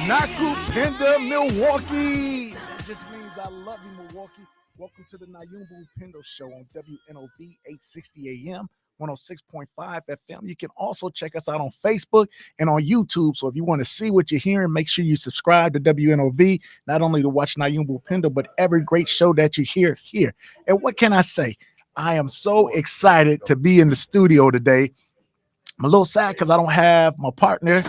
Nyumba Upendo, Milwaukee. That just means I love you, Milwaukee. Welcome to the Nyumba Upendo show on WNOV 860 AM, 106.5 FM. You can also check us out on Facebook and on YouTube. So if you want to see what you're hearing, make sure you subscribe to WNOV, not only to watch Nyumba Upendo, but every great show that you hear here. And what can I say? I am so excited to be in the studio today. I'm a little sad because I don't have my partner.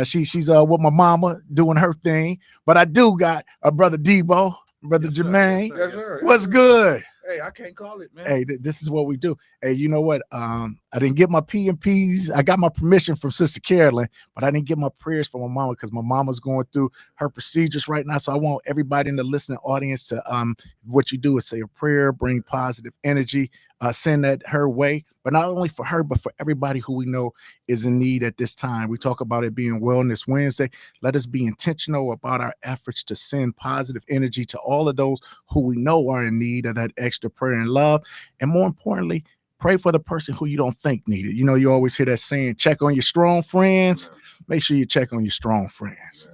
She's with my mama doing her thing, but I do got a brother Debo, brother Jermaine. Yes, sir. What's good? Hey, I can't call it, man. Hey, this is what we do. Hey, you know what? I didn't get my P&Ps. I got my permission from Sister Carolyn, but I didn't get my prayers from my mama because my mama's going through her procedures right now. So I want everybody in the listening audience to what you do is say a prayer, bring positive energy, send that her way. But not only for her, but for everybody who we know is in need at this time. We talk about it being Wellness Wednesday. Let us be intentional about our efforts to send positive energy to all of those who we know are in need of that extra prayer and love. And more importantly, pray for the person who you don't think needed. You know, you always hear that saying, check on your strong friends. Make sure you check on your strong friends.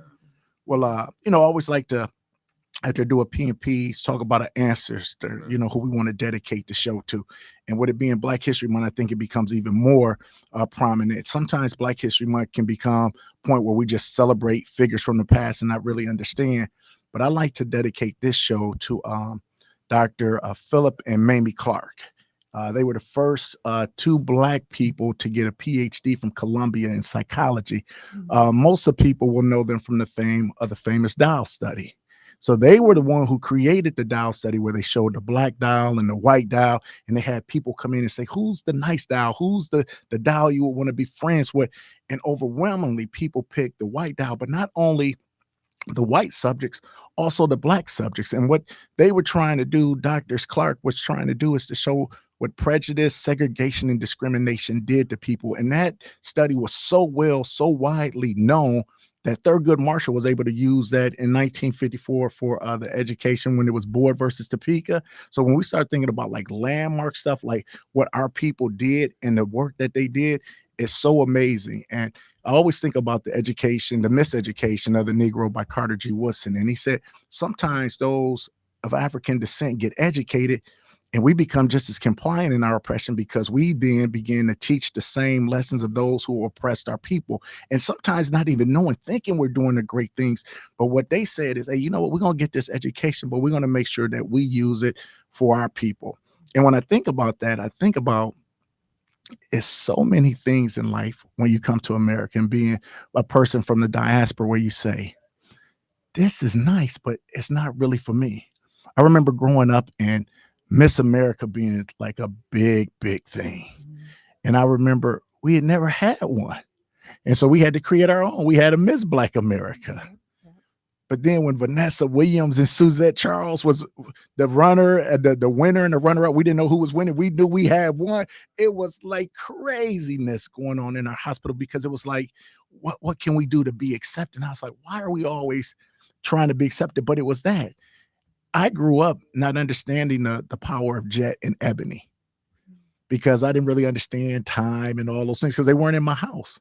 Well, I always like to, after I do a P&Ps, talk about our ancestors, who we want to dedicate the show to. And with it being Black History Month, I think it becomes even more prominent. Sometimes Black History Month can become a point where we just celebrate figures from the past and not really understand. But I like to dedicate this show to Dr. Philip and Mamie Clark. They were the first two Black people to get a PhD from Columbia in psychology. Most of the people will know them from the fame of the famous Dial study. So they were the one who created the Dial study, where they showed the black dial and the white dial, and they had people come in and say, who's the nice dial? Who's the dial you would want to be friends with? And overwhelmingly, people picked the white dial, but not only the white subjects, also the Black subjects. And what they were trying to do, Dr. Clark was trying to do, is to show what prejudice, segregation, and discrimination did to people. And that study was so widely known that Thurgood Marshall was able to use that in 1954 for the education when it was Board versus Topeka. So when we start thinking about like landmark stuff, like what our people did and the work that they did, is so amazing. And I always think about the education, the miseducation of the Negro by Carter G. Woodson. And he said, sometimes those of African descent get educated and we become just as compliant in our oppression because we then begin to teach the same lessons of those who oppressed our people. And sometimes not even knowing, thinking we're doing the great things. But what they said is, hey, you know what, we're going to get this education, but we're going to make sure that we use it for our people. And when I think about that, I think about it's so many things in life when you come to America and being a person from the diaspora where you say, this is nice, but it's not really for me. I remember growing up and Miss America being like a big thing. And I remember we had never had one. And so we had to create our own. We had a Miss Black America. But then when Vanessa Williams and Suzette Charles was the runner, the winner and the runner-up, we didn't know who was winning. We knew we had one. It was like craziness going on in our hospital because it was like, what can we do to be accepted? And I was like, why are we always trying to be accepted? But it was that. I grew up not understanding the power of jet and ebony because I didn't really understand time and all those things because they weren't in my house.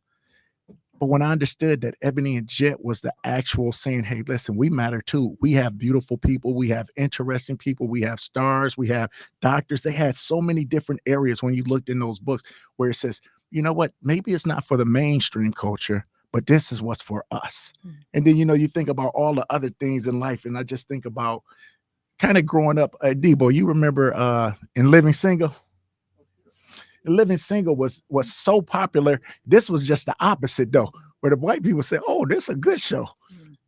But when I understood that ebony and jet was the actual saying, hey, listen, we matter too. We have beautiful people. We have interesting people. We have stars. We have doctors. They had so many different areas when you looked in those books where it says, you know what, maybe it's not for the mainstream culture, but this is what's for us. And then, you think about all the other things in life. And I just think about kind of growing up, Debo, you remember in Living Single? Living Single was so popular. This was just the opposite, though, where the white people said, oh, this is a good show.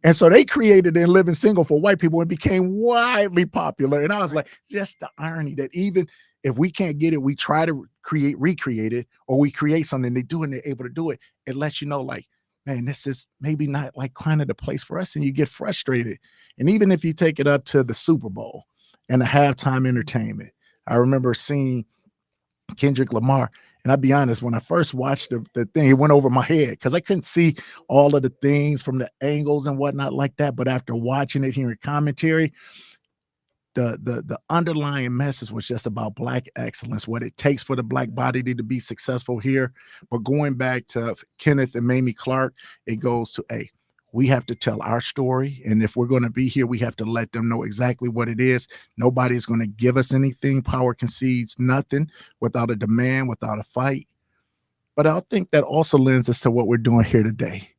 And so they created In Living Single for white people and became widely popular. And I was like, just the irony that even if we can't get it, we try to recreate it, or we create something, they do and they're able to do it. It lets you know, like, man, this is maybe not like kind of the place for us. And you get frustrated. And even if you take it up to the Super Bowl and the halftime entertainment, I remember seeing Kendrick Lamar. And I'll be honest, when I first watched the thing, it went over my head because I couldn't see all of the things from the angles and whatnot like that. But after watching it, hearing commentary, the underlying message was just about Black excellence, what it takes for the Black body to be successful here. But going back to Kenneth and Mamie Clark, it goes to, hey, we have to tell our story. And if we're going to be here, we have to let them know exactly what it is. Nobody's going to give us anything. Power concedes nothing without a demand, without a fight. But I think that also lends us to what we're doing here today.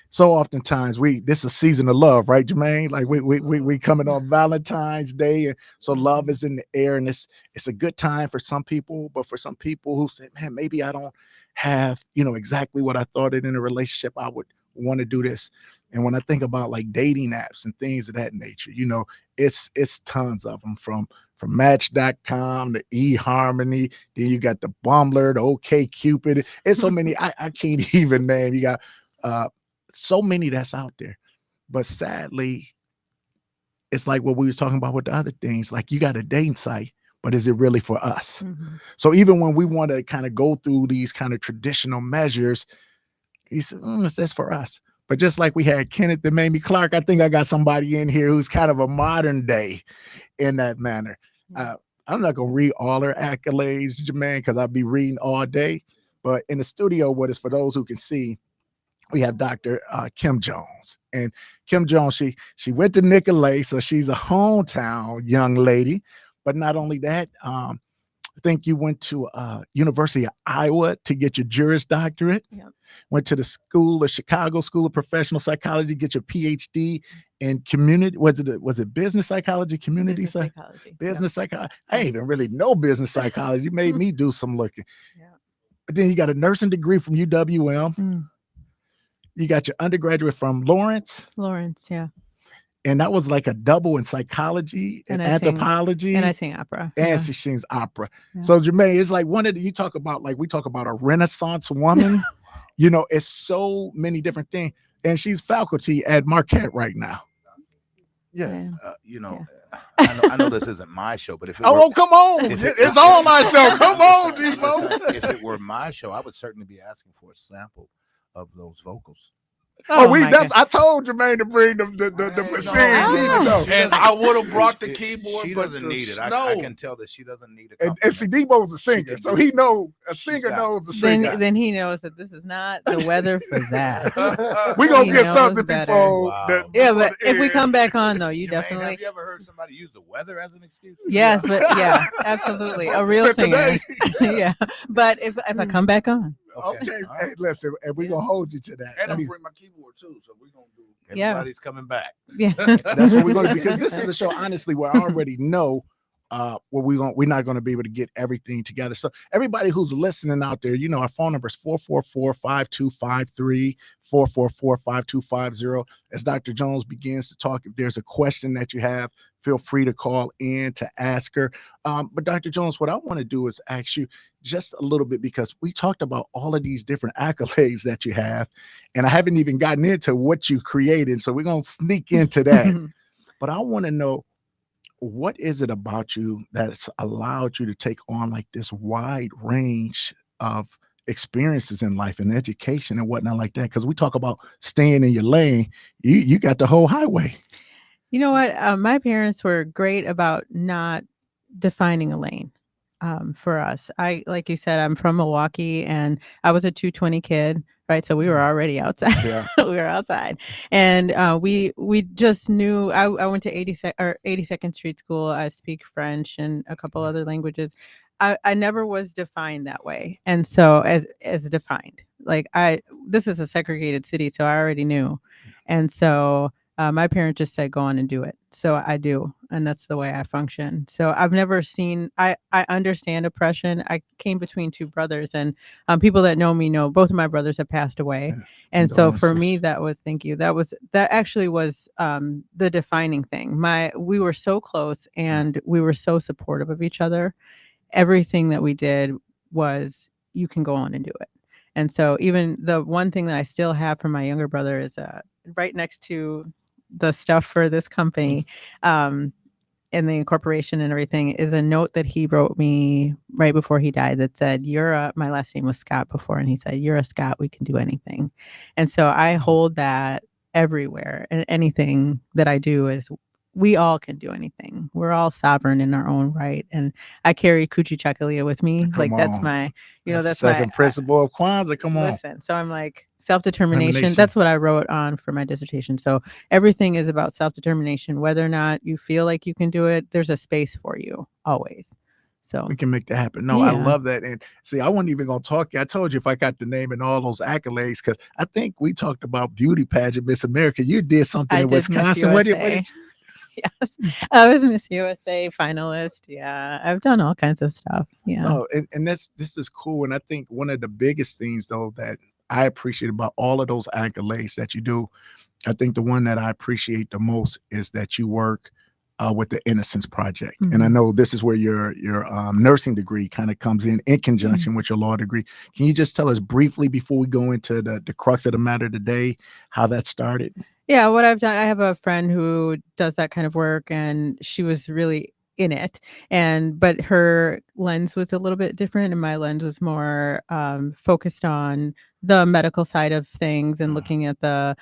So oftentimes this is a season of love, right, Jermaine? Like we coming on Valentine's Day, and so love is in the air, and it's a good time for some people, but for some people who say, man, maybe I don't have, exactly what I thought in a relationship, I would want to do this. And when I think about like dating apps and things of that nature, it's tons of them from Match.com to eHarmony. Then you got the Bumbler, the OK Cupid. It's so many I can't even name. You got so many that's out there. But sadly, it's like what we was talking about with the other things. Like, you got a dating site, but is it really for us? Mm-hmm. So even when we want to kind of go through these kind of traditional measures, he said, that's for us. But just like we had Kenneth and Mamie Clark, I think I got somebody in here who's kind of a modern day in that manner. I'm not going to read all her accolades, Jermaine, because I'll be reading all day. But in the studio with us, for those who can see, we have Dr. Kim Jones. And Kim Jones, she went to Nicolet, so she's a hometown young lady. But not only that, I think you went to University of Iowa to get your Juris Doctorate. Yep. Went to the Chicago School of Professional Psychology, get your PhD in community. Was it business psychology, community psychology? Business psychology. I ain't even really know business psychology. You made me do some looking. Yeah. But then you got a nursing degree from UWM. Mm. You got your undergraduate from Lawrence. Yeah. And that was like a double in psychology and anthropology. And I sing opera. And she sings opera. Yeah. So Jermaine, it's like we talk about a Renaissance woman. It's so many different things. And she's faculty at Marquette right now. Yeah. I know this isn't my show, but if it were, come on. It's all my show. Come on, Debo. If it were my show, I would certainly be asking for a sample of those vocals. I told Jermaine to bring the machine. And I would have brought the keyboard. She doesn't need it. I can tell that she doesn't need it. And see, Debo's a singer, so he knows a singer knows the singer. Then he knows that this is not the weather for that. We're gonna get something before. Wow. But if we come back on, though, Jermaine, definitely. Have you ever heard somebody use the weather as an excuse? Yes, but yeah, absolutely, a real singer. Yeah, but if I come back on. Okay. Hey, listen, and we're gonna hold you to that. And I'm bring my keyboard too, so we're gonna do. Everybody's coming back. Yeah, that's what we're gonna do, because this is a show, honestly, where I already know we're not going to be able to get everything together. So everybody who's listening out there, our phone number is 444-5253, 444-5250. As Dr. Jones begins to talk, if there's a question that you have, feel free to call in to ask her. But Dr. Jones, what I want to do is ask you just a little bit, because we talked about all of these different accolades that you have, and I haven't even gotten into what you created. So we're going to sneak into that. But I want to know, what is it about you that's allowed you to take on like this wide range of experiences in life and education and whatnot like that? Because we talk about staying in your lane. You got the whole highway. You know what? My parents were great about not defining a lane for us. Like you said, I'm from Milwaukee, and I was a 220 kid. Right. So we were already outside. Yeah. We were outside. And we just knew I went to 82nd Street School. I speak French and a couple other languages. I never was defined that way. And so as defined, like this is a segregated city, so I already knew. And so my parents just said, go on and do it. So I do. And that's the way I function. So I've never seen, I understand oppression. I came between two brothers, and people that know me know both of my brothers have passed away. Yeah. And so for me, that actually was the defining thing. We were so close, and we were so supportive of each other. Everything that we did was, you can go on and do it. And so even the one thing that I still have from my younger brother is right next to the stuff for this company and the incorporation and everything is a note that he wrote me right before he died that said, my last name was Scott before, and he said, "You're a Scott, we can do anything." And so I hold that everywhere, and anything that I do is we all can do anything. We're all sovereign in our own right. And I carry Coochie Chakalia with me. Come Like that's on. my, That's the that's my second principle of Kwanzaa. Come on. listen. So I'm like self-determination. Determination. That's what I wrote on for my dissertation. So everything is about self-determination. Whether or not you feel like you can do it, there's a space for you always. So We can make that happen. No, I Yeah. love that. And see, I wasn't even gonna talk. I told you if I got the name and all those accolades, because I think we talked about beauty pageant Miss America. You did something I in did Miss Wisconsin. What USA. did Yes, I was Miss USA finalist. Yeah, I've done all kinds of stuff. Yeah. No, and this is cool. And I think one of the biggest things though that I appreciate about all of those accolades that you do, I think the one that I appreciate the most is that you work with the Innocence Project. And I Mhm. know this is where your nursing degree kind of comes in conjunction with your law degree. Can you just tell us briefly before we go into the crux of the matter today, how that started? Yeah, what I've done, I have a friend who does that kind of work, and she was really in it, but her lens was a little bit different, and my lens was more focused on the medical side of things and looking at the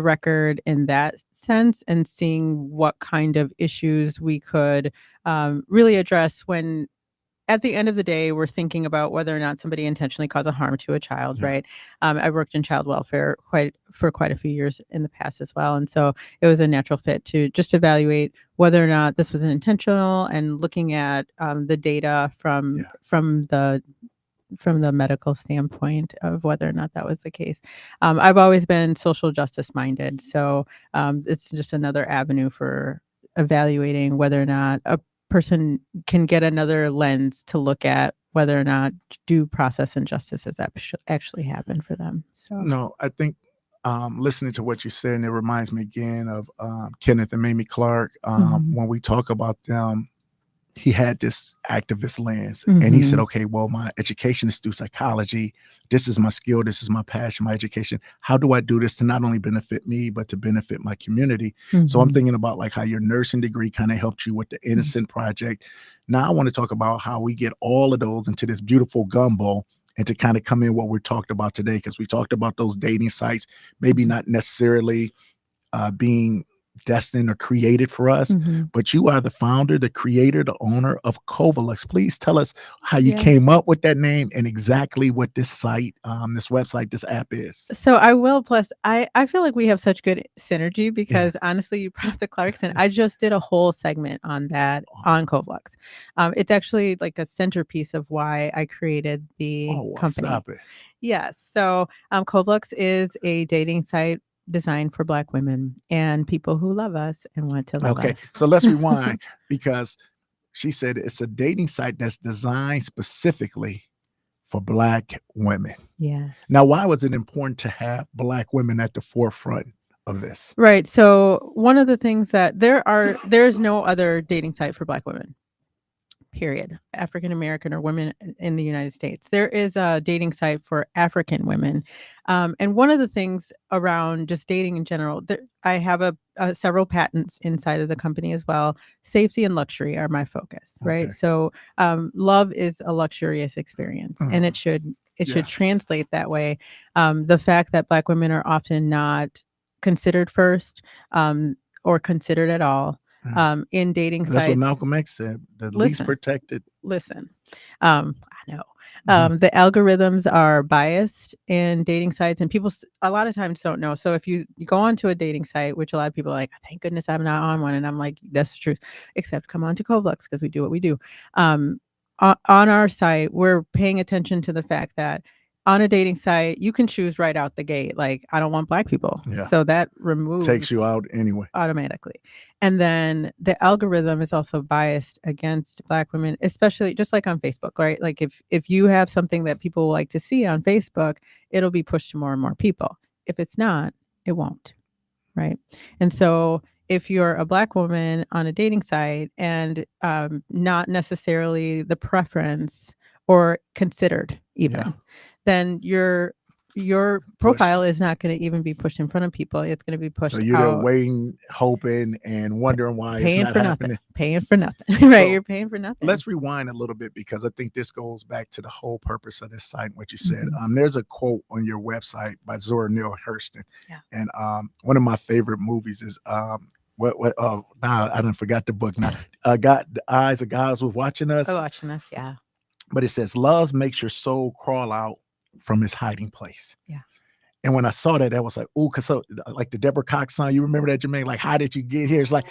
record in that sense and seeing what kind of issues we could really address when at the end of the day, we're thinking about whether or not somebody intentionally caused a harm to a child, Yeah. right? I worked in child welfare for quite a few years in the past as well, and so it was a natural fit to just evaluate whether or not this was an intentional and looking at the data from the medical standpoint of whether or not that was the case. I've always been social justice minded, so it's just another avenue for evaluating whether or not a person can get another lens to look at whether or not due process and justice has actually happened for them. So No, I think listening to what you said, and it reminds me again of Kenneth and Mamie Clark. When we talk about them, he had this activist lens and he said, okay, well, my education is through psychology. This is my skill. This is my passion, my education. How do I do this to not only benefit me, but to benefit my community? So I'm thinking about like how your nursing degree kind of helped you with the Innocent Project. Now I want to talk about how we get all of those into this beautiful gumbo and to kind of come in what we're talked about today. Because we talked about those dating sites, maybe not necessarily being destined or created for us, but you are the founder, the creator, the owner of COUVLUX. Please tell us how you came up with that name and exactly what this site, this website, this app is. So I will. Plus, I feel like we have such good synergy because honestly, you brought up the Clarkson. I just did a whole segment on that on COUVLUX. It's actually like a centerpiece of why I created the company. Stop it. Yes. So COUVLUX is a dating site designed for Black women and people who love us and want to love us. So let's rewind because she said it's a dating site that's designed specifically for Black women. Yes. Now, why was it important to have Black women at the forefront of this? Right. So one of the things that there's no other dating site for Black women. Period. African American or women in the United States. There is a dating site for African women. And one of the things around just dating in general, I have several patents inside of the company as well. Safety and luxury are my focus, right? So love is a luxurious experience and it should translate that way. The fact that Black women are often not considered first or considered at all. In dating sites. That's what Malcolm X said, the least protected. I know. The algorithms are biased in dating sites and people a lot of times don't know. So if you go onto a dating site, which a lot of people are like, thank goodness I'm not on one. And I'm like, that's the truth, except come on to COUVLUX because we do what we do. On our site, we're paying attention to the fact that on a dating site, you can choose right out the gate. Like, I don't want Black people. Yeah. So that removes takes you out anyway. Automatically. And then the algorithm is also biased against Black women, especially just like on Facebook, right? Like if you have something that people like to see on Facebook, it'll be pushed to more and more people. If it's not, it won't. Right. And so if you're a Black woman on a dating site and not necessarily the preference or considered even, then your profile is not going to even be pushed in front of people. It's going to be pushed. So you're there waiting, hoping, and wondering why paying it's not for happening. Nothing. Paying for nothing, right? So you're paying for nothing. Let's rewind a little bit because I think this goes back to the whole purpose of this site. What you said. There's a quote on your website by Zora Neale Hurston, and one of my favorite movies is Now I didn't forgot the book. Now, got the eyes of God was watching us. Oh, watching us, yeah. But it says, love makes your soul crawl out from its hiding place. Yeah. And when I saw that, I was like, oh, because so like the Deborah Cox song, you remember that, Jermaine? Like, how did you get here? It's like,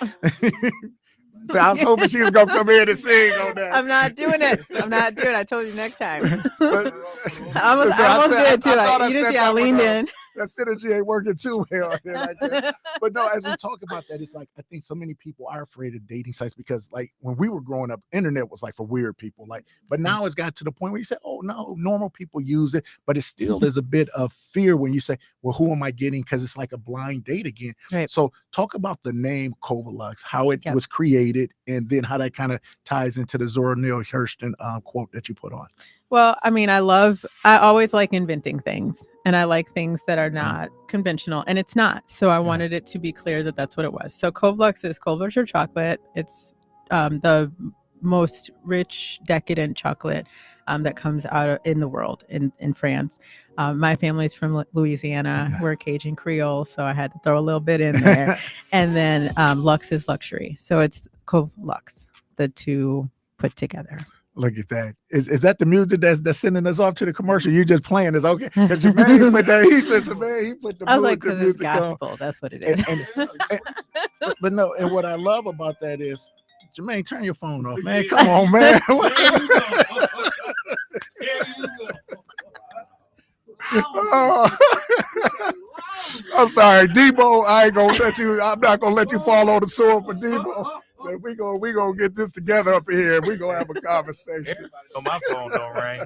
so I was hoping she was gonna come here to sing on that. I'm not doing it. I told you next time. But, I almost did too. You didn't see I leaned in. That synergy ain't working too well here like that. But no, as we talk about that, it's like I think so many people are afraid of dating sites because, like, when we were growing up, internet was like for weird people. Like, but now it's got to the point where you say, "Oh no, normal people use it," but it still is a bit of fear when you say, "Well, who am I getting?" Because it's like a blind date again. Right. So, talk about the name COUVLUX, how it was created, and then how that kind of ties into the Zora Neale Hurston quote that you put on. Well, I mean, I always like inventing things, and I like things that are not conventional, and it's not. So I wanted it to be clear that that's what it was. So COUVLUX is Cold Vulture chocolate. It's the most rich, decadent chocolate that comes out in the world in France. My family's from Louisiana. Okay. We're Cajun Creole, so I had to throw a little bit in there. And then Lux is luxury. So it's COUVLUX, the two put together. Look at that. Is that the music that's sending us off to the commercial? You just playing this, okay? Because Jermaine put that. He said, "Man, he put the." I was like, "Because it's gospel." On. That's what it is. But no, and what I love about that is, Jermaine, turn your phone off, man. Come on, man. Oh. I'm sorry, Debo. I ain't gonna let you. I'm not gonna let you fall on the sword for Debo. But we gonna get this together up here. We gonna have a conversation. On my phone don't ring.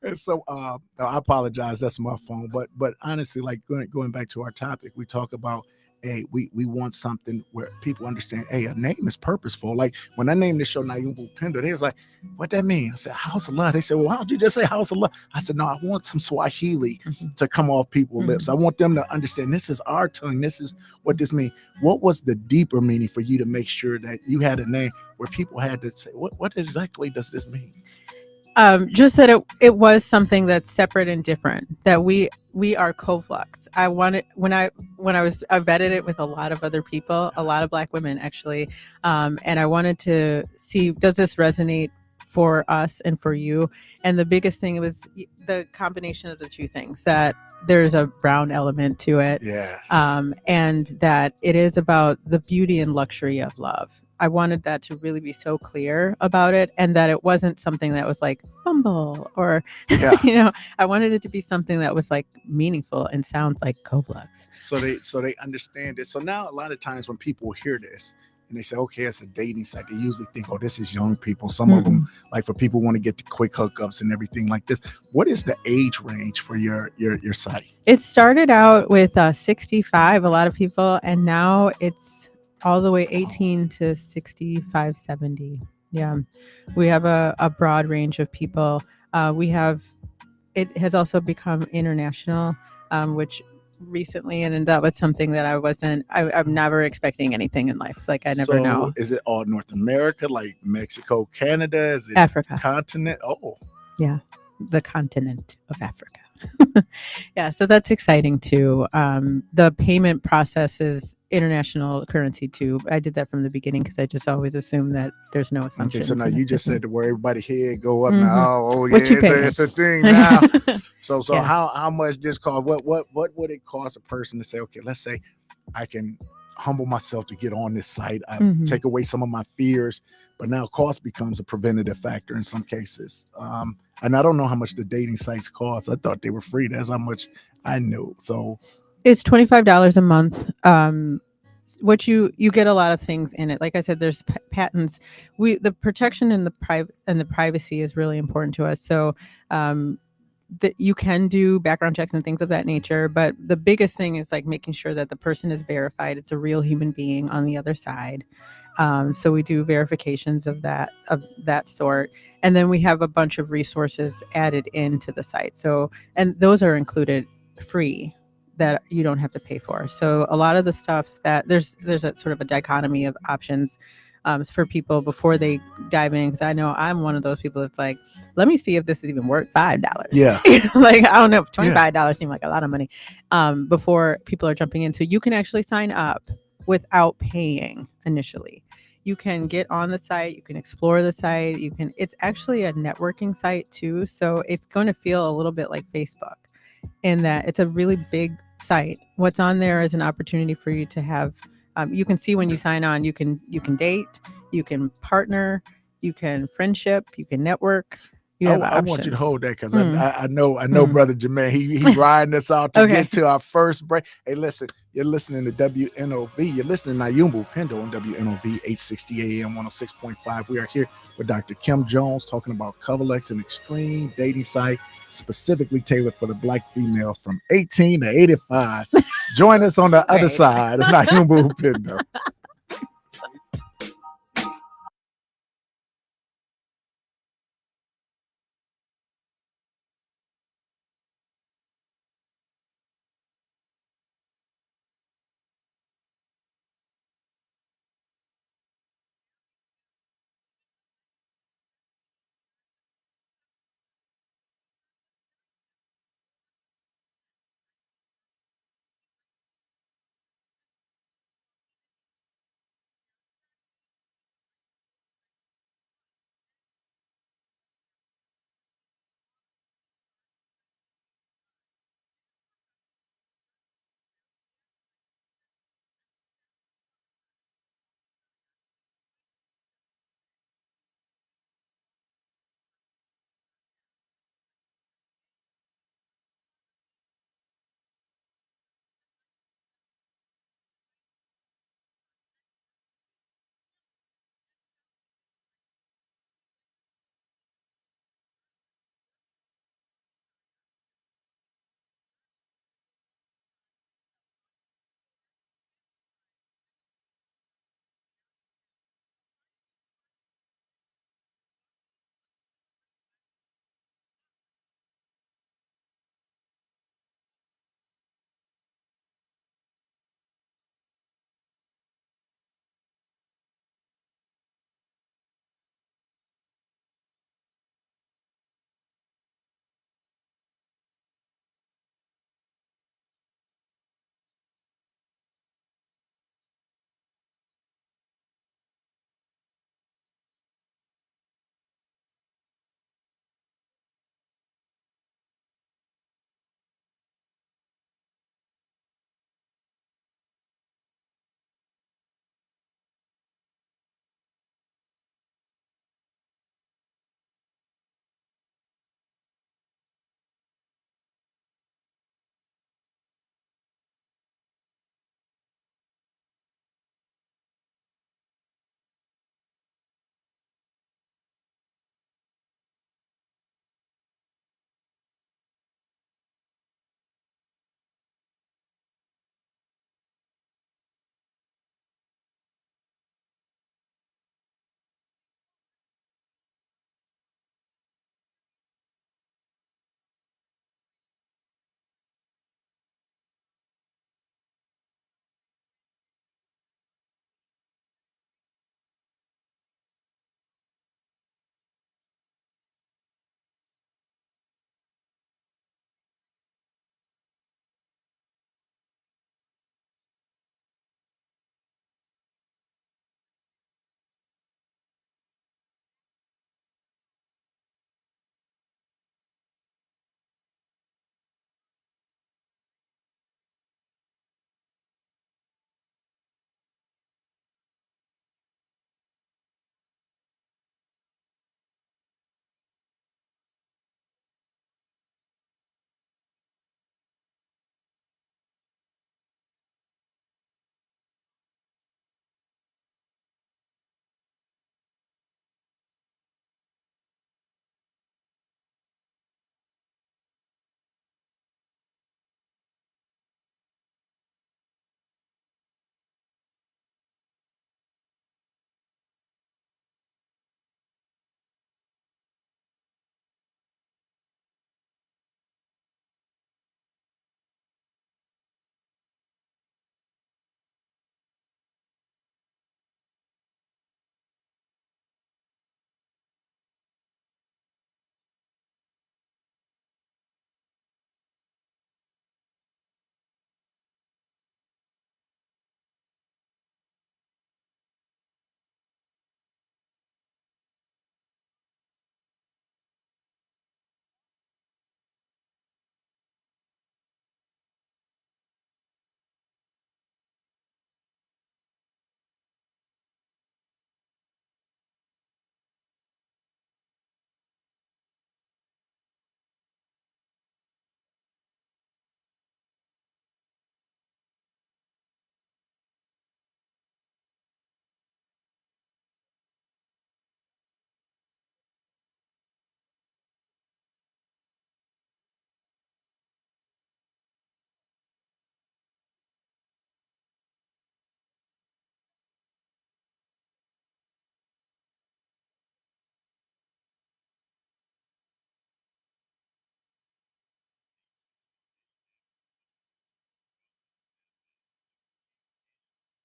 And so I apologize. That's my phone. But honestly, like going back to our topic, we talk about, hey, we want something where people understand, hey, a name is purposeful. Like when I named this show Nyumba Upendo, they was like, what that mean? I said, House of Love. They said, well, why don't you just say House of Love? I said, no, I want some Swahili to come off people's lips. I want them to understand this is our tongue. This is what this means. What was the deeper meaning for you to make sure that you had a name where people had to say, what exactly does this mean? Just that it was something that's separate and different, that we are COUVLUX. I wanted, I vetted it with a lot of other people, a lot of Black women actually. And I wanted to see, does this resonate for us and for you? And the biggest thing was the combination of the two things, that there's a brown element to it. Yes. And that it is about the beauty and luxury of love. I wanted that to really be so clear about it, and that it wasn't something that was like Bumble or, I wanted it to be something that was like meaningful and sounds like COUVLUX. So they understand it. So now a lot of times when people hear this and they say, okay, it's a dating site, they usually think, oh, this is young people. Some of them, like for people want to get the quick hookups and everything like this. What is the age range for your site? It started out with 65, a lot of people, and now it's all the way 18 to 65, 70. Yeah. We have a broad range of people. It has also become international, which recently, and that was something that I'm never expecting anything in life. Like I never know. Is it all North America, like Mexico, Canada? Is it Africa? Continent? Oh. Yeah. The continent of Africa. Yeah, so that's exciting too. The payment process is international currency too. I did that from the beginning because I just always assume that there's no assumptions. Okay, so now you just said to where everybody head go up now. Oh yeah, it's a thing now. So yeah. How much this cost? What would it cost a person to say, okay, let's say I can humble myself to get on this site. I take away some of my fears, but now cost becomes a preventative factor in some cases. And I don't know how much the dating sites cost. I thought they were free. That's how much I knew. So it's $25 a month. What you get a lot of things in it. Like I said, there's patents. The protection and the privacy is really important to us. So that you can do background checks and things of that nature, but the biggest thing is like making sure that the person is verified. It's a real human being on the other side. So we do verifications of that sort. And then we have a bunch of resources added into the site. So, and those are included free that you don't have to pay for. So a lot of the stuff that there's a sort of a dichotomy of options for people before they dive in. Cause I know I'm one of those people that's like, let me see if this is even worth $5. Yeah. Like, I don't know if $25 seemed like a lot of money before people are jumping in. So you can actually sign up without paying initially. You can get on the site, you can explore the site, it's actually a networking site too. So it's going to feel a little bit like Facebook in that it's a really big site. What's on there is an opportunity for you to have, you can see when you sign on, you can date, you can partner, you can friendship, you can network. You have I want you to options. hold that because I know Brother Jermaine. He riding us out to Okay. get to our first break. Hey, listen, you're listening to WNOV. You're listening to Nyumba Upendo on WNOV 860 AM 106.5. We are here with Dr. Kim Jones talking about COUVLUX, an extreme dating site specifically tailored for the Black female from 18 to 85. Join us on the other side of Nyumba Upendo.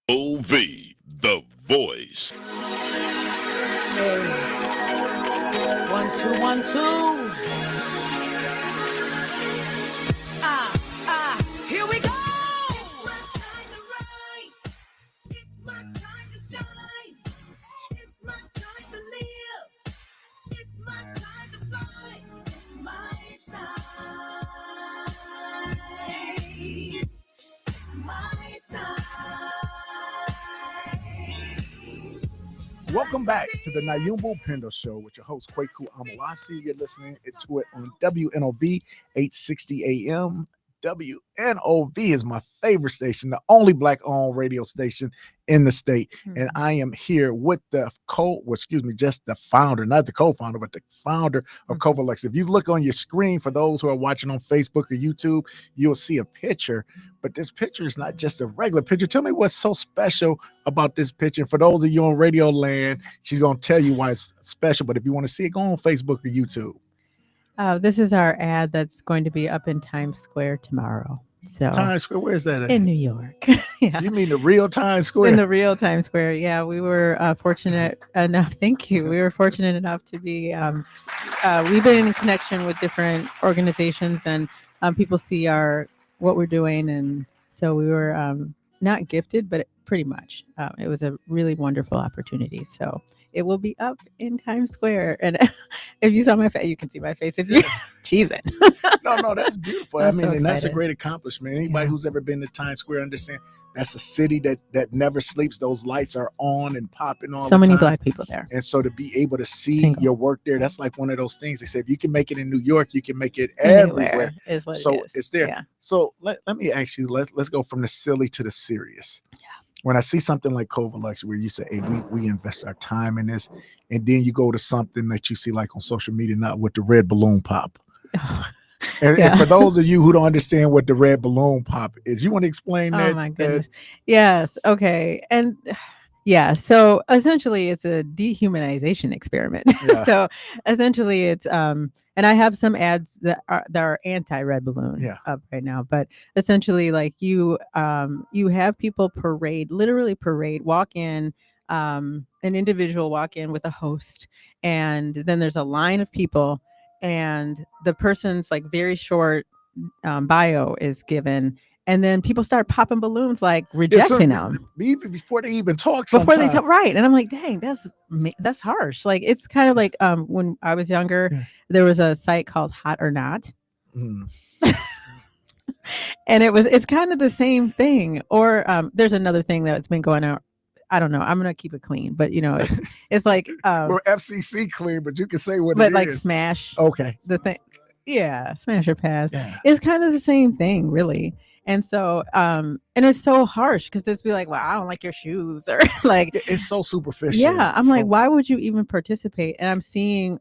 OV, the voice. Hey. 1 2 1 2. Here we go. It's my time to rise. It's my time to shine. It's my time to live. It's my time to fly. It's my time. It's my time. Welcome back to the Nyumba Upendo Show with your host, Kweku. You're listening to it on WNOV 860 AM. WNOV is my favorite station, the only Black-owned radio station in the state. And I am here with just the founder, not the co-founder, but the founder of COUVLUX. If you look on your screen, for those who are watching on Facebook or YouTube, you'll see a picture. But this picture is not just a regular picture. Tell me what's so special about this picture. For those of you on Radio Land, she's going to tell you why it's special. But if you want to see it, go on Facebook or YouTube. This is our ad that's going to be up in Times Square tomorrow. So Times Square, where is that at? In New York. Yeah. You mean the real Times Square? In the real Times Square. Yeah, we were fortunate enough. Thank you. We were fortunate enough to be. We've been in connection with different organizations, and people see what we're doing, and so we were not gifted, but pretty much. It was a really wonderful opportunity. So it will be up in Times Square, and if you saw my face, you can see my face. If you cheese it. No, that's beautiful. I'm so and that's a excited. great accomplishment. Anybody who's ever been to Times Square understand that's a city that never sleeps. Those lights are on and popping all the time. So many Black people there. And so to be able to see Single. your work there, that's like one of those things. They say if you can make it in New York, you can make it everywhere. Is what So it is. it's there. Yeah. So let me ask you, let's go from the silly to the serious. Yeah. When I see something like COUVLUX where you say, hey, we invest our time in this, and then you go to something that you see like on social media, not with the red balloon pop. And for those of you who don't understand what the red balloon pop is, you want to explain that? Oh my goodness. Yes. Okay. And yeah, so essentially it's a dehumanization experiment. Yeah. So essentially it's and I have some ads that are anti-red balloon up right now, but essentially like you have people literally walk in, an individual walk in with a host, and then there's a line of people, and the person's like very short bio is given, and then people start popping balloons, like rejecting them even before they even talk. Right. And I'm like, dang, that's harsh. Like it's kind of like when I was younger, there was a site called Hot or Not. And it's kind of the same thing. Or there's another thing that's been going on. I don't know. I'm gonna keep it clean, but it's like well, FCC clean, but you can say what. But it like is. Smash. Okay. The thing. Yeah, Smash or Pass. Yeah. It's kind of the same thing, really. And so, and it's so harsh because it's be like, well, I don't like your shoes, or like it's so superficial. Yeah, I'm like, why would you even participate? And I'm seeing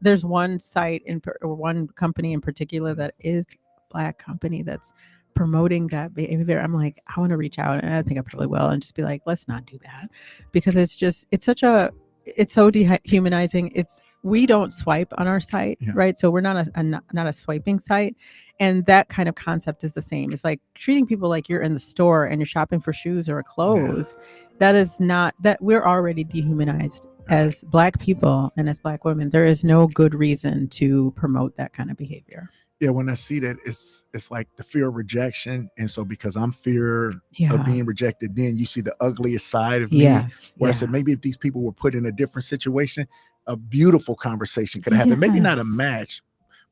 there's one site or one company in particular that is Black company that's promoting that behavior. I'm like, I want to reach out, and I think I probably will, and just be like, let's not do that, because it's so dehumanizing. We don't swipe on our site, right? So we're not a swiping site. And that kind of concept is the same. It's like treating people like you're in the store and you're shopping for shoes or clothes. That is not, that we're already dehumanized as Black people and as Black women. There is no good reason to promote that kind of behavior. Yeah, when I see that, it's like the fear of rejection. And so because I'm fear of being rejected, then you see the ugliest side of me. Where I said, maybe if these people were put in a different situation, a beautiful conversation could happen. Maybe not a match,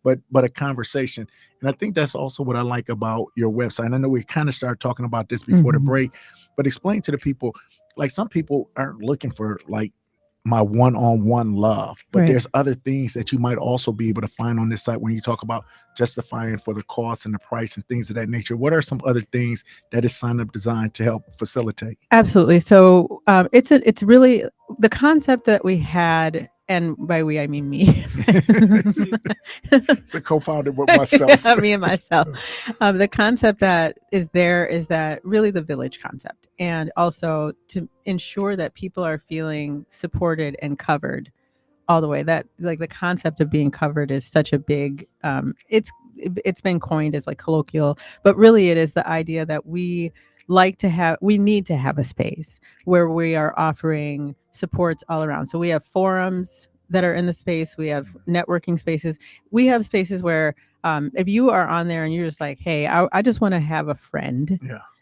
but a conversation. And I think that's also what I like about your website. And I know we kind of started talking about this before the break, but explain to the people, like some people aren't looking for like my one-on-one love, but there's other things that you might also be able to find on this site when you talk about justifying for the cost and the price and things of that nature. What are some other things that is sign up designed to help facilitate? Absolutely. So it's really the concept that we had, and by we I mean me. It's a co-founder with myself. Me and myself. The concept that is there is that really the village concept, and also to ensure that people are feeling supported and covered all the way. That like the concept of being covered is such a big it's been coined as like colloquial, but really it is the idea that we we need to have a space where we are offering supports all around. So we have forums that are in the space. We have networking spaces. We have spaces where if you are on there and you're just like, hey, I just want to have a friend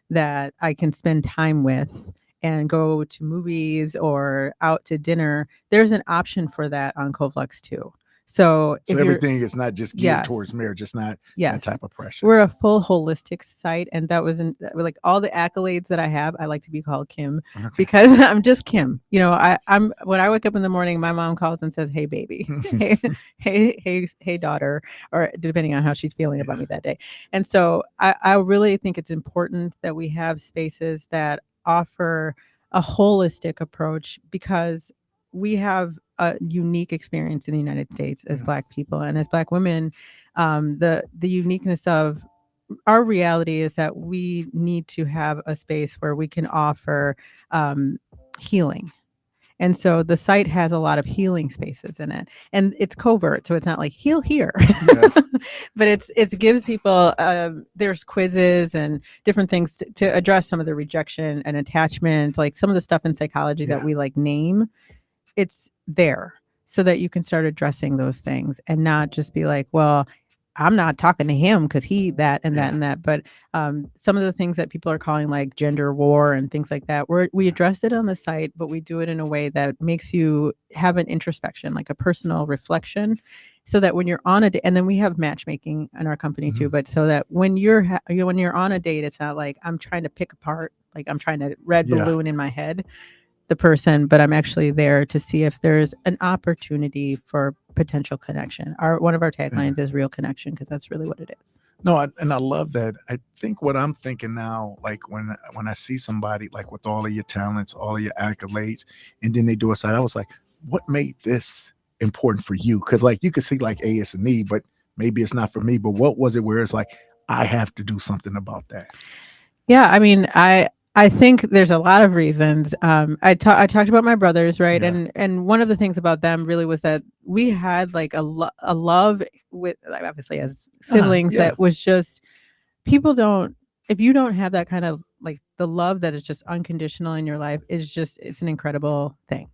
that I can spend time with and go to movies or out to dinner, there's an option for that on COUVLUX too. So everything is not just geared towards marriage. It's not that type of pressure. We're a full holistic site. And that was like all the accolades that I have. I like to be called Kim because I'm just Kim. You know, I'm when I wake up in the morning, my mom calls and says, hey, baby, hey, daughter, or depending on how she's feeling about me that day. And so I really think it's important that we have spaces that offer a holistic approach because we have a unique experience in the United States as Black people and as Black women. The uniqueness of our reality is that we need to have a space where we can offer healing. And so the site has a lot of healing spaces in it, and it's covert, so it's not like heal here, but it gives people there's quizzes and different things to address some of the rejection and attachment, like some of the stuff in psychology that we like name. It's there so that you can start addressing those things and not just be like, well, I'm not talking to him because he that and that and that. But some of the things that people are calling like gender war and things like that, we address it on the site, but we do it in a way that makes you have an introspection, like a personal reflection, so that when you're on a date, and then we have matchmaking in our company too, but so that when you're on a date, it's not like I'm trying to pick apart, like I'm trying to red balloon in my head the person, but I'm actually there to see if there's an opportunity for potential connection. One of our taglines is real connection, because that's really what it is. No, and I love that. I think what I'm thinking now, like when I see somebody like with all of your talents, all of your accolades, and then they do a side, I was like, what made this important for you? Because like you could see like A, it's a need, but maybe it's not for me. But what was it where it's like, I have to do something about that? Yeah, I mean, I think there's a lot of reasons. I talked about my brothers, right? Yeah. And one of the things about them really was that we had like a love with, like, obviously as siblings, that was just, if you don't have that kind of like the love that is just unconditional in your life, it's an incredible thing.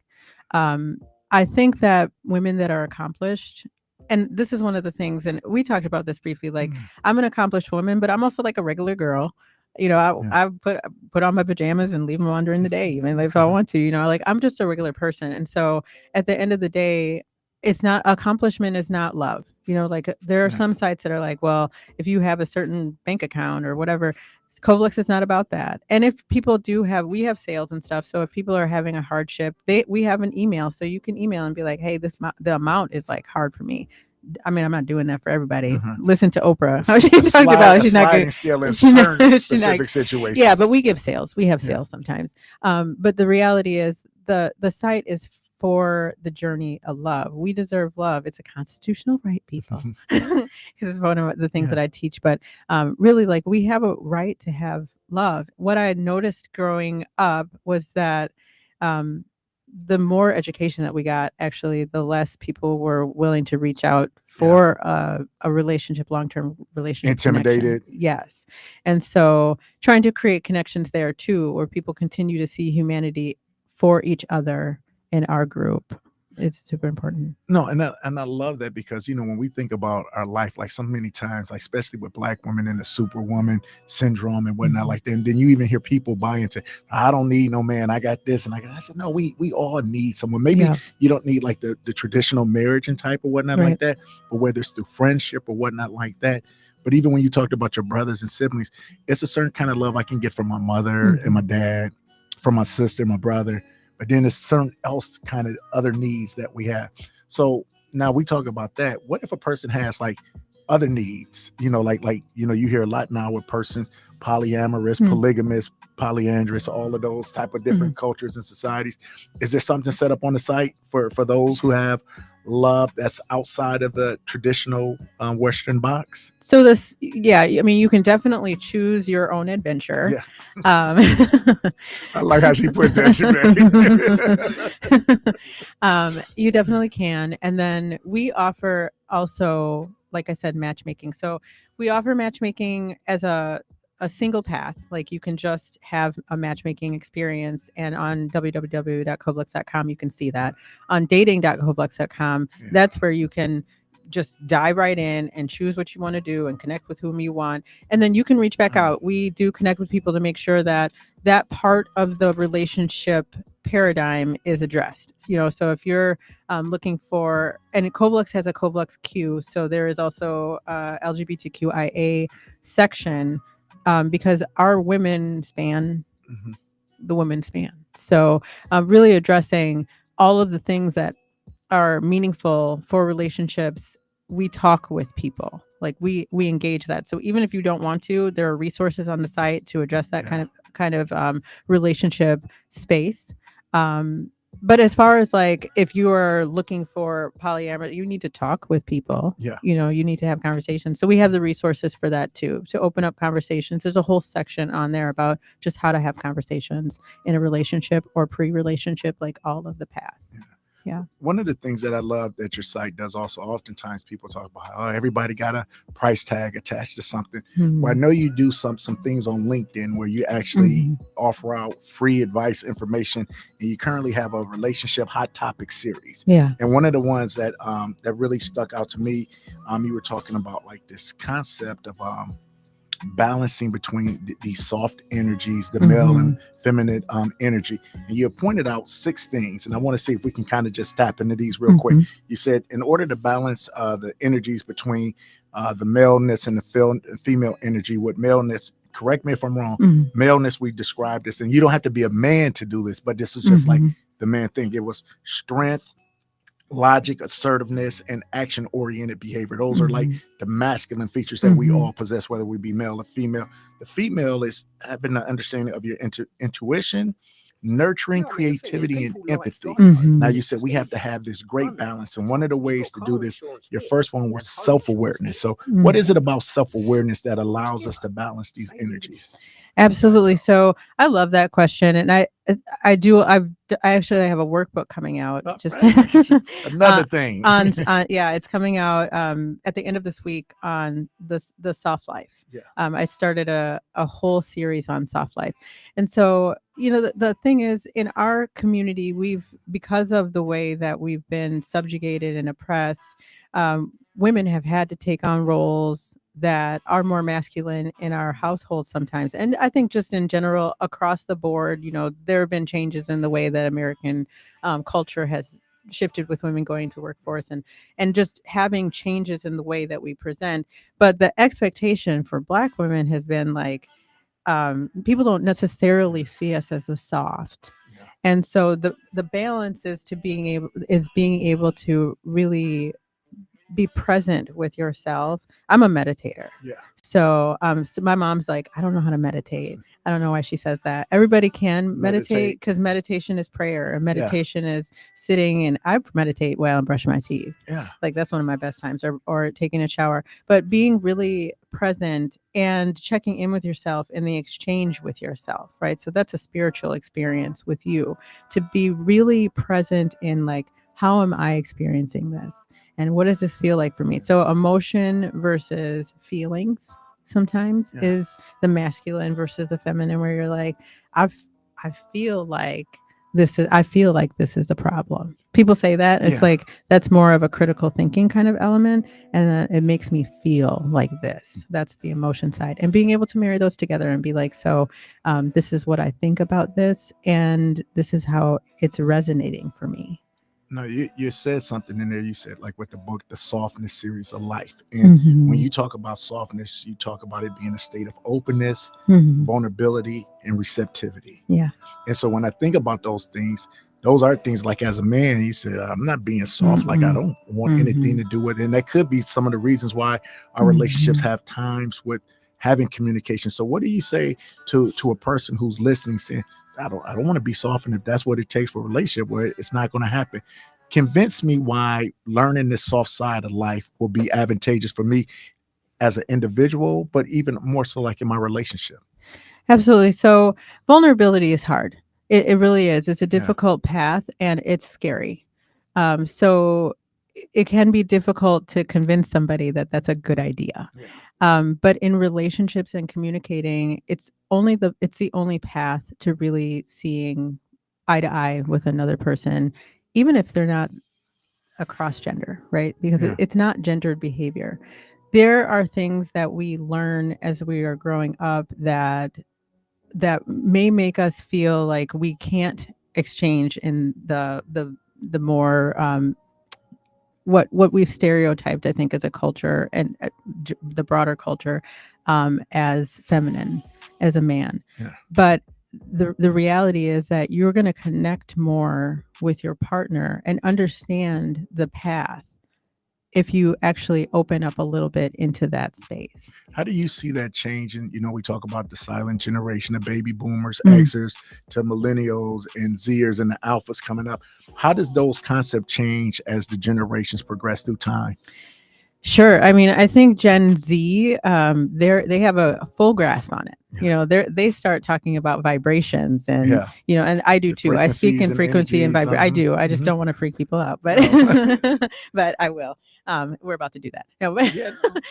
I think that women that are accomplished, and this is one of the things, and we talked about this briefly, like I'm an accomplished woman, but I'm also like a regular girl. You know, I put on my pajamas and leave them on during the day, even if I want to, you know, like I'm just a regular person. And so at the end of the day, accomplishment is not love. You know, like there are some sites that are like, well, if you have a certain bank account or whatever, COUVLUX is not about that. And if people we have sales and stuff. So if people are having a hardship, we have an email. So you can email and be like, hey, the amount is like hard for me. I mean, I'm not doing that for everybody. Listen to Oprah. How she talked about she's not getting scale in certain specific situations. Yeah, but we give sales. We have sales sometimes. But the reality is the site is for the journey of love. We deserve love. It's a constitutional right, people. This is one of the things that I teach. But really, like, we have a right to have love. What I had noticed growing up was that the more education that we got, actually, the less people were willing to reach out for a relationship, long-term relationship. Intimidated. Connection. Yes. And so trying to create connections there too, where people continue to see humanity for each other in our group. It's super important. No, and I love that, because, you know, when we think about our life, like so many times, like especially with Black women and the superwoman syndrome and whatnot, like that, and then you even hear people buy into, I don't need no man, I got this and I said, no, we all need someone. Maybe you don't need like the traditional marriage and type or whatnot like that, but whether it's through friendship or whatnot like that. But even when you talked about your brothers and siblings, it's a certain kind of love I can get from my mother and my dad, from my sister, my brother. But then there's certain else kind of other needs that we have. So now we talk about that. What if a person has like other needs? You know, like you know, you hear a lot now with persons polyamorous, polygamous, polyandrous, all of those type of different cultures and societies. Is there something set up on the site for those who have love that's outside of the traditional Western box? So I mean, you can definitely choose your own adventure. I like how she put that. You definitely can. And then we offer also, like I said, matchmaking. So we offer matchmaking as a a single path. Like you can just have a matchmaking experience, and on www.couvlux.com you can see that. On dating.couvlux.com, that's where you can just dive right in and choose what you want to do and connect with whom you want, and then you can reach back out. We do connect with people to make sure that that part of the relationship paradigm is addressed. So if you're looking for, and COUVLUX has a COUVLUX Q, so there is also LGBTQIA section, because our women span the women span. So really addressing all of the things that are meaningful for relationships. We talk with people, like we engage that. So even if you don't want to, there are resources on the site to address that kind of relationship space. But as far as like, if you are looking for polyamory, you need to talk with people. You need to have conversations. So we have the resources for that too, to open up conversations. There's a whole section on there about just how to have conversations in a relationship or pre-relationship, like all of the paths. Yeah. One of the things that I love that your site does also, oftentimes people talk about how everybody got a price tag attached to something. Well, I know you do some things on LinkedIn where you actually offer out free advice, information, and you currently have a relationship hot topic series. Yeah. And one of the ones that that really stuck out to me, you were talking about like this concept of balancing between these soft energies, the male and feminine energy. And you pointed out 6 things, and I want to see if we can kind of just tap into these real quick. You said in order to balance the energies between the maleness and the female energy, with maleness, correct me if I'm wrong, maleness, we described this, and you don't have to be a man to do this, but this was just like the man thing. It was strength, logic, assertiveness, and action-oriented behavior. Those are like the masculine features that we all possess, whether we be male or female. The female is having an understanding of your intuition, nurturing, creativity, and empathy. Now, you said we have to have this great balance, and one of the ways to do this, your first one was self-awareness. So what is it about self-awareness that allows us to balance these energies? Absolutely. So I love that question, and I actually have a workbook coming out. Just another thing. It's coming out at the end of this week on the soft life. I started a whole series on soft life, and so the thing is, in our community, because of the way that we've been subjugated and oppressed, women have had to take on roles that are more masculine in our household sometimes. And I think just in general, across the board, there have been changes in the way that American culture has shifted with women going to the workforce and just having changes in the way that we present. But the expectation for Black women has been like, people don't necessarily see us as the soft. And so the balance is being able to really be present with yourself. I'm a meditator. So my mom's like, I don't know how to meditate. I don't know why she says that. Everybody can meditate, because meditation is prayer, and meditation is sitting, and I meditate while I'm brushing my teeth. Like that's one of my best times, or taking a shower. But being really present and checking in with yourself in the exchange with yourself, right? So that's a spiritual experience with you, to be really present in like, how am I experiencing this? And what does this feel like for me? So emotion versus feelings sometimes is the masculine versus the feminine, where you're like, I feel like this is a problem. People say that. It's like, that's more of a critical thinking kind of element. And then it makes me feel like this. That's the emotion side. And being able to marry those together and be like, so this is what I think about this, and this is how it's resonating for me. No, you said something in there. You said, like, with the book, the softness series of life. And when you talk about softness, you talk about it being a state of openness, vulnerability, and receptivity. And so when I think about those things, those are things like, as a man, he said, I'm not being soft. Like, I don't want anything to do with it. And that could be some of the reasons why our relationships have times with having communication. So what do you say to a person who's listening, saying, I don't want to be soft, and if that's what it takes for a relationship, where it's not going to happen? Convince me why learning this soft side of life will be advantageous for me as an individual, but even more so like in my relationship. Absolutely. So vulnerability is hard. It really is. It's a difficult path, and it's scary. So it can be difficult to convince somebody that that's a good idea. But in relationships and communicating, it's the only path to really seeing eye to eye with another person, even if they're not across gender, right? Because it's not gendered behavior. There are things that we learn as we are growing up that may make us feel like we can't exchange in the more what we've stereotyped, I think, as a culture and the broader culture as feminine, as a man. But the reality is that you're going to connect more with your partner and understand the path if you actually open up a little bit into that space. How do you see that changing? You know, we talk about the silent generation of baby boomers, Xers to millennials and Zers and the alphas coming up. How does those concepts change as the generations progress through time? Sure. I mean, I think Gen Z, they have a full grasp on it. You know, they start talking about vibrations and, you know, and I do too. I speak in frequency and vibration. I do. I just don't want to freak people out, but, but I will. We're about to do that. No, but,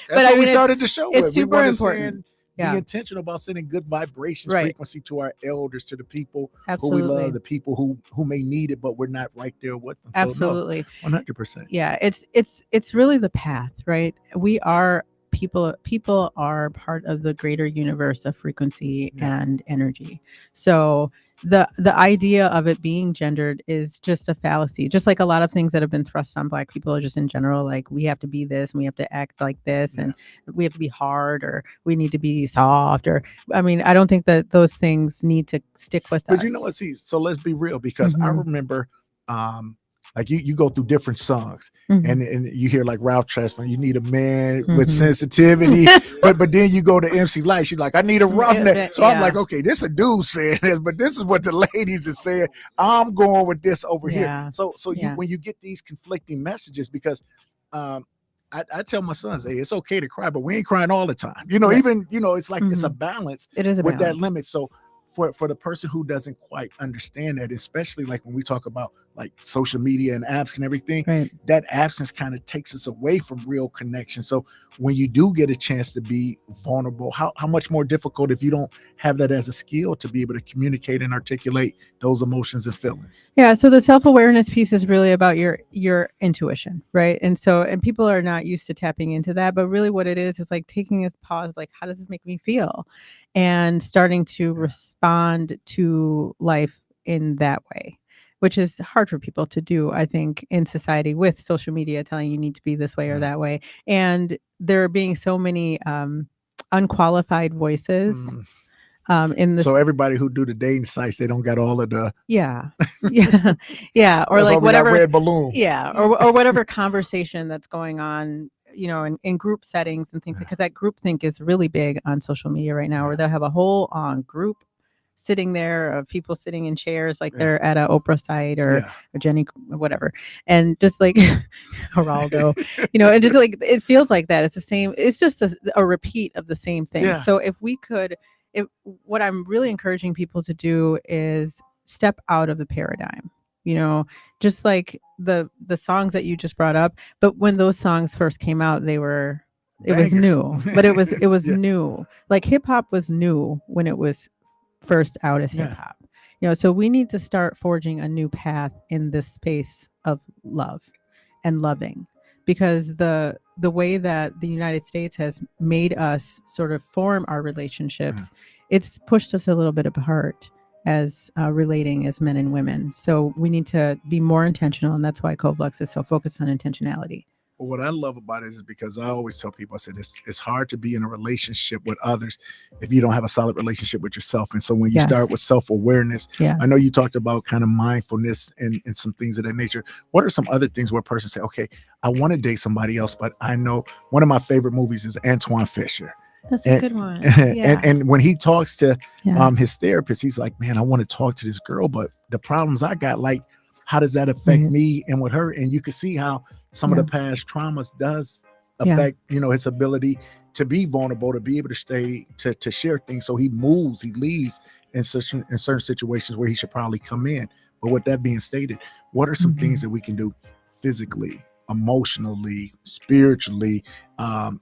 but I mean, we started the show it's with. super important. Be intentional about sending good vibrations, frequency to our elders, to the people who we love, the people who may need it, but we're not right there with them. Absolutely. So no, 100%. Yeah, it's really the path, right? We are people are part of the greater universe of frequency and energy. So the idea of it being gendered is just a fallacy. Just like a lot of things that have been thrust on Black people, or just in general, like we have to be this and we have to act like this and we have to be hard or we need to be soft, or I mean, I don't think that those things need to stick with us. But you know what, see, so let's be real, because I remember like you go through different songs and you hear like Ralph Tresvant, you need a man with sensitivity, but then you go to MC Light, she's like, I need a roughneck. So I'm like, okay, this a dude saying this, but this is what the ladies are saying. I'm going with this over here. So when you get these conflicting messages, because I tell my sons, hey, it's okay to cry, but we ain't crying all the time. You know, even, you know, it's like it's a balance. It is a with balance. That limit. So for the person who doesn't quite understand that, especially like when we talk about like social media and apps and everything, that absence kind of takes us away from real connection. So when you do get a chance to be vulnerable, how much more difficult if you don't have that as a skill to be able to communicate and articulate those emotions and feelings? Yeah. So the self-awareness piece is really about your intuition, right? And people are not used to tapping into that, but really what it is like taking a pause, like, how does this make me feel? And starting to respond to life in that way, which is hard for people to do, I think, in society with social media telling you need to be this way or that way. And there being so many unqualified voices in this. So everybody who do the dating sites, they don't got all of the or like whatever red balloon, or whatever conversation that's going on, you know, in group settings and things, because that group think is really big on social media right now, where they'll have a whole group sitting there of people sitting in chairs like they're at a Oprah site or Jenny, whatever, and just like Geraldo, you know, and just like it feels like that. It's the same. It's just a repeat of the same thing. So if we could, what I'm really encouraging people to do is step out of the paradigm. You know, just like the songs that you just brought up, but when those songs first came out, it was new, but it was new. Like hip hop was new when it was first out as hip hop. You know, so we need to start forging a new path in this space of love and loving, because the way that the United States has made us sort of form our relationships, it's pushed us a little bit apart as relating as men and women. So we need to be more intentional, and that's why COUVLUX is so focused on intentionality. Well, what I love about it is because I always tell people, I said, it's hard to be in a relationship with others if you don't have a solid relationship with yourself. And so when you start with self-awareness, I know you talked about kind of mindfulness and some things of that nature. What are some other things where a person say, okay, I want to date somebody else, but I know one of my favorite movies is Antoine Fisher. That's a good one. And when he talks to his therapist, he's like, man, I want to talk to this girl, but the problems I got, like, how does that affect me and with her? And you can see how some of the past traumas does affect, you know, his ability to be vulnerable, to be able to stay, to share things. So he moves, he leaves in certain situations where he should probably come in. But with that being stated, what are some things that we can do physically emotionally, spiritually, from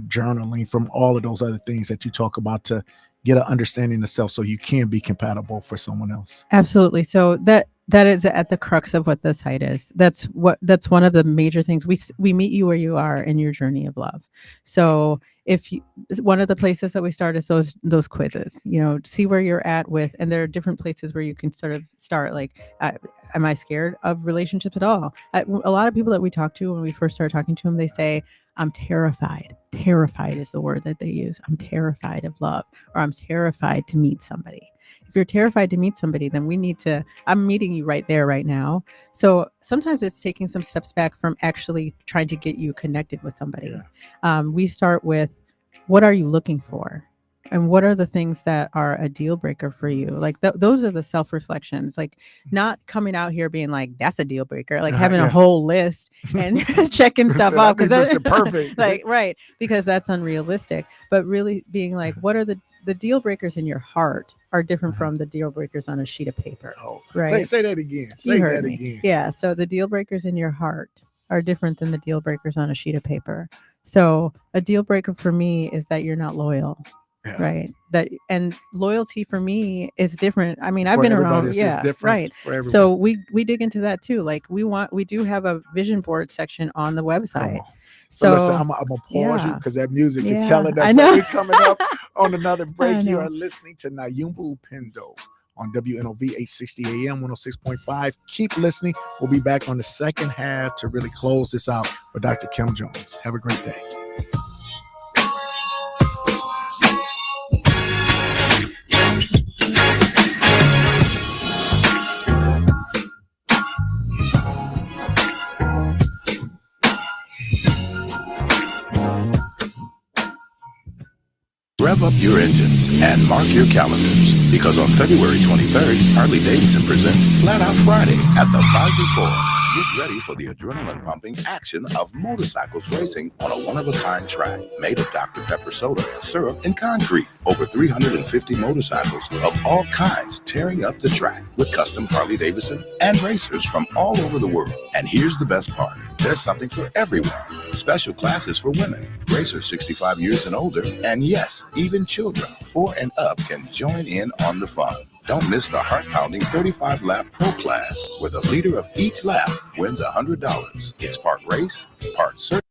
journaling, from all of those other things that you talk about to get an understanding of self so you can be compatible for someone else. Absolutely. So that is at the crux of what the site is. That's one of the major things. We meet you where you are in your journey of love. So one of the places that we start is those quizzes, see where you're at with, and there are different places where you can sort of start, like, am I scared of relationships at all? A lot of people that we talk to, when we first start talking to them, they say, I'm terrified. Terrified is the word that they use. I'm terrified of love, or I'm terrified to meet somebody. If you're terrified to meet somebody, then I'm meeting you right there, right now. So sometimes it's taking some steps back from actually trying to get you connected with somebody. Yeah. We start with, what are you looking for? And what are the things that are a deal breaker for you? Like those are the self-reflections, like not coming out here being like, that's a deal breaker, like having a whole list and checking stuff off. Because that's perfect. Like, right. Because that's unrealistic. But really being like, what are the deal breakers in your heart are different from the deal breakers on a sheet of paper. Oh, right. Say that again. You heard me. Yeah. So the deal breakers in your heart are different than the deal breakers on a sheet of paper. So a deal breaker for me is that you're not loyal. Yeah. Right. And loyalty for me is different. I mean, I've been around. Yeah. Right. So we dig into that too. Like we do have a vision board section on the website. So listen, I'm gonna pause you because that music is telling us that we're coming up on another break. You are listening to Nyumba Upendo on WNOV 860 AM 106.5. Keep listening. We'll be back on the second half to really close this out with Dr. Kim Jones. Have a great day. Rev up your engines and mark your calendars, because on February 23rd, Harley-Davidson presents Flat Out Friday at the Pfizer Forum. Get ready for the adrenaline-pumping action of motorcycles racing on a one-of-a-kind track made of Dr. Pepper soda, syrup, and concrete. Over 350 motorcycles of all kinds tearing up the track with custom Harley-Davidson and racers from all over the world. And here's the best part. There's something for everyone. Special classes for women, racers 65 years and older, and yes, even children 4 and up can join in on the fun. Don't miss the heart-pounding 35-lap pro class, where the leader of each lap wins $100. It's part race, part circuit.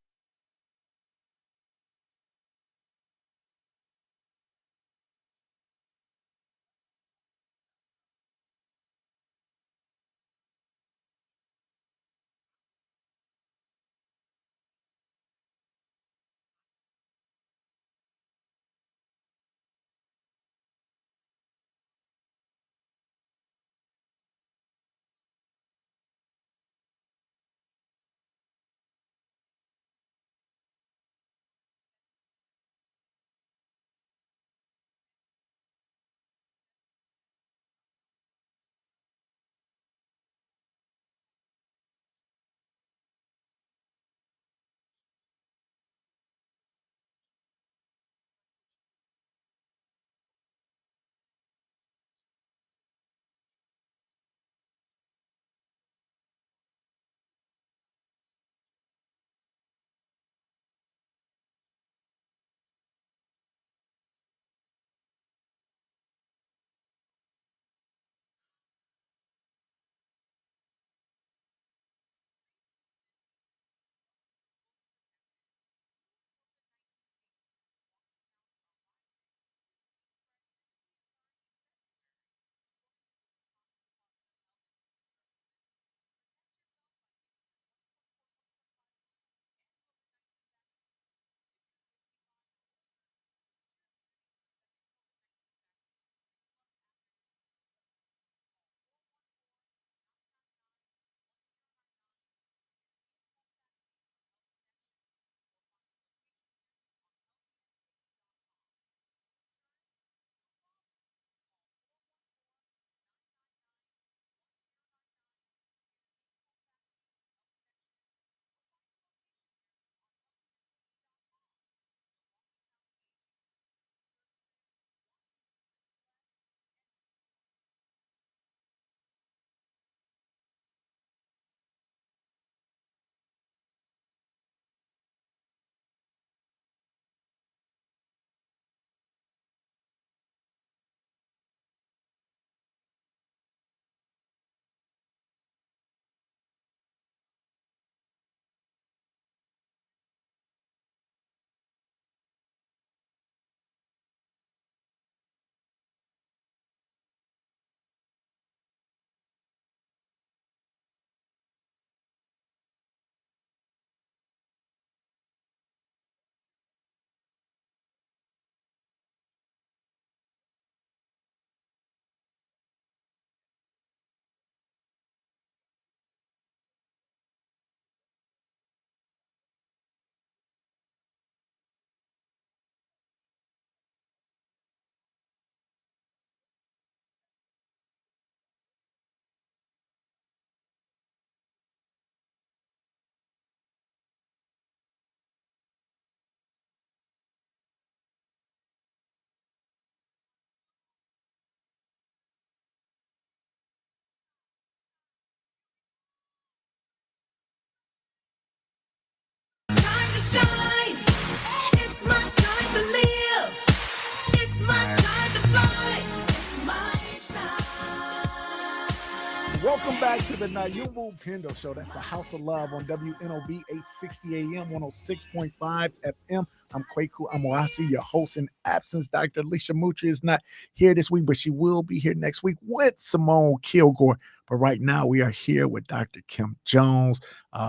Welcome back to the Nyumba Upendo Show. That's the House of Love on WNOB 860 AM, 106.5 FM. I'm Kweku. I'm Oasi, your host in absence. Dr. Alicia Mutri is not here this week, but she will be here next week with Simone Kilgore. But right now, we are here with Dr. Kim Jones,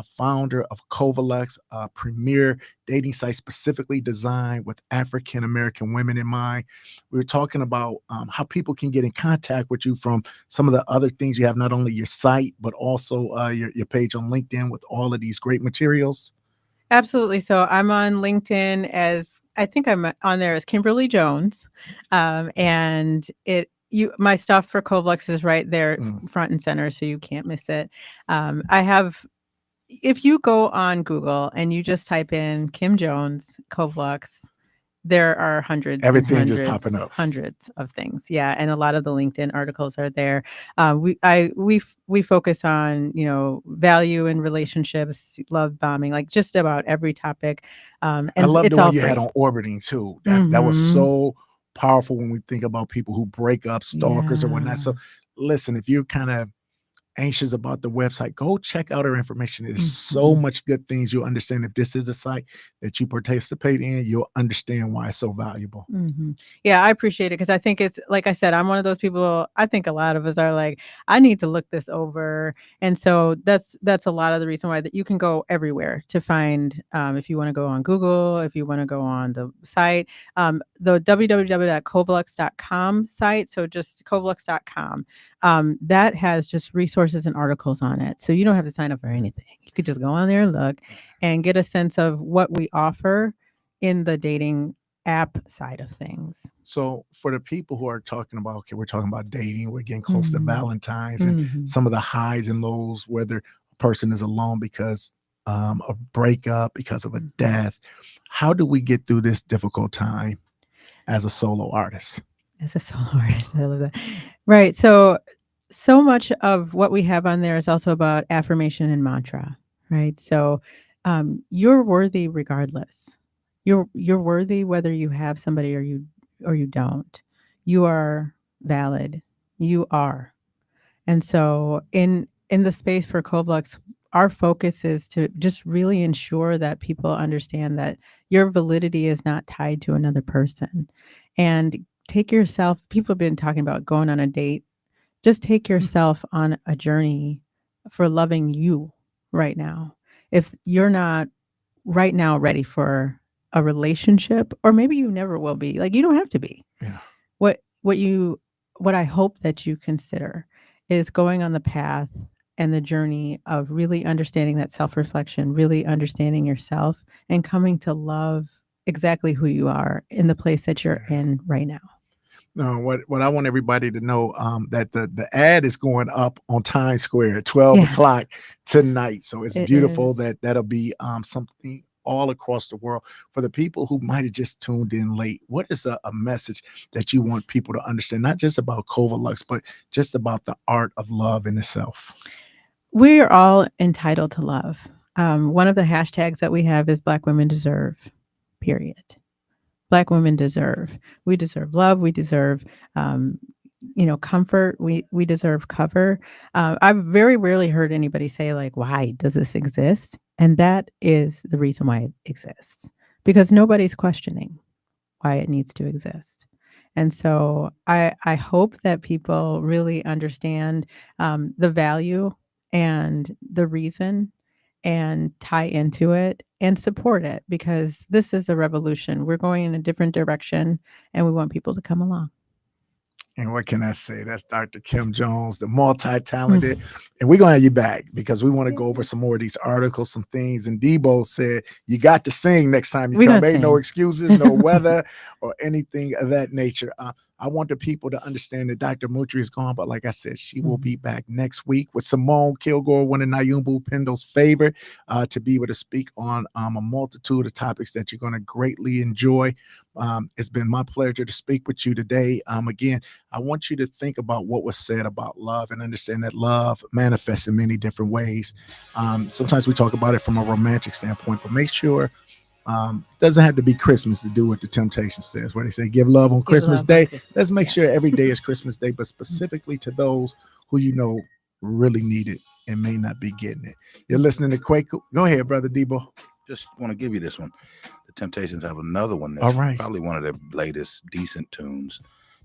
founder of COUVLUX, a premier dating site specifically designed with African-American women in mind. We were talking about how people can get in contact with you from some of the other things you have, not only your site, but also your page on LinkedIn with all of these great materials. Absolutely. So I'm on LinkedIn as, I think I'm on there as Kimberly Jones. And my stuff for COUVLUX is right there front and center, so you can't miss it. If you go on Google and you just type in Kim Jones, COUVLUX, there are hundreds of things. Yeah. And a lot of the LinkedIn articles are there. We focus on, value in relationships, love bombing, like just about every topic. And I love it's the all one you free. had on orbiting too. That was so powerful when we think about people who break up, stalkers or whatnot. So listen, if you're kind of anxious about the website, go check out our information. There's so much good things. You'll understand if this is a site that you participate in, you'll understand why it's so valuable. Yeah, I appreciate it because I think it's, like I said, I'm one of those people, I think a lot of us are like, I need to look this over. And so that's a lot of the reason why that you can go everywhere to find, if you want to go on Google, if you want to go on the site, the www.couvlux.com site. So just couvlux.com. That has just resources and articles on it. So you don't have to sign up for anything. You could just go on there and look and get a sense of what we offer in the dating app side of things. So for the people who are talking about, okay, we're talking about dating, we're getting close to Valentine's and some of the highs and lows, whether a person is alone because a breakup, because of a death. How do we get through this difficult time as a solo artist? As a solo artist, I love that. Right. So much of what we have on there is also about affirmation and mantra, right? So you're worthy regardless. You're worthy whether you have somebody or you don't. You are valid. You are. And so in the space for COUVLUX, our focus is to just really ensure that people understand that your validity is not tied to another person. And take yourself, people have been talking about going on a date. Just take yourself on a journey for loving you right now. If you're not right now ready for a relationship, or maybe you never will be, like, you don't have to be. Yeah. What I hope that you consider is going on the path and the journey of really understanding that self-reflection, really understanding yourself and coming to love exactly who you are in the place that you're in right now. No, what I want everybody to know, that the ad is going up on Times Square at 12 o'clock tonight. So it's beautiful that'll be something all across the world. For the people who might have just tuned in late, what is a message that you want people to understand, not just about COUVLUX, but just about the art of love in itself? We are all entitled to love. One of the hashtags that we have is Black Women Deserve, period. Black women deserve. We deserve love. We deserve, comfort. We deserve cover. I've very rarely heard anybody say, like, why does this exist? And that is the reason why it exists, because nobody's questioning why it needs to exist. And so I hope that people really understand the value and the reason and tie into it and support it, because this is a revolution. We're going in a different direction and we want people to come along. And what can I say? That's Dr. Kim Jones, the multi-talented. And we're going to have you back because we want to go over some more of these articles, some things. And Debo said, you got to sing next time you come. Ain't no excuses, no weather or anything of that nature. I want the people to understand that Dr. Mutri is gone, but like I said, she will be back next week with Simone Kilgore, one of Nyumba Upendo's favorite, to be able to speak on a multitude of topics that you're going to greatly enjoy. It's been my pleasure to speak with you today. Again, I want you to think about what was said about love and understand that love manifests in many different ways. Sometimes we talk about it from a romantic standpoint, but make sure it doesn't have to be Christmas to do what the Temptation says, where they say give love on Christmas Day. Let's make sure every day is Christmas Day, but specifically to those who you know really need it and may not be getting it. You're listening to Kweku. Go ahead, Brother Debo. Just want to give you this one. The Temptations have another one that's All right. probably one of their latest decent tunes.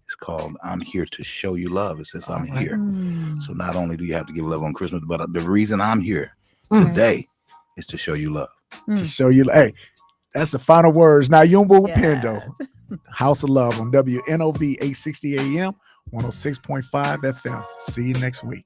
It's called I'm Here to Show You Love. It says I'm All right. here. Mm. So not only do you have to give love on Christmas, but the reason I'm here Mm. today is to show you love. To show you, hey, that's the final words. Now, Nyumba Upendo, Yes. House of Love on WNOV 860 AM, 106.5 FM. See you next week.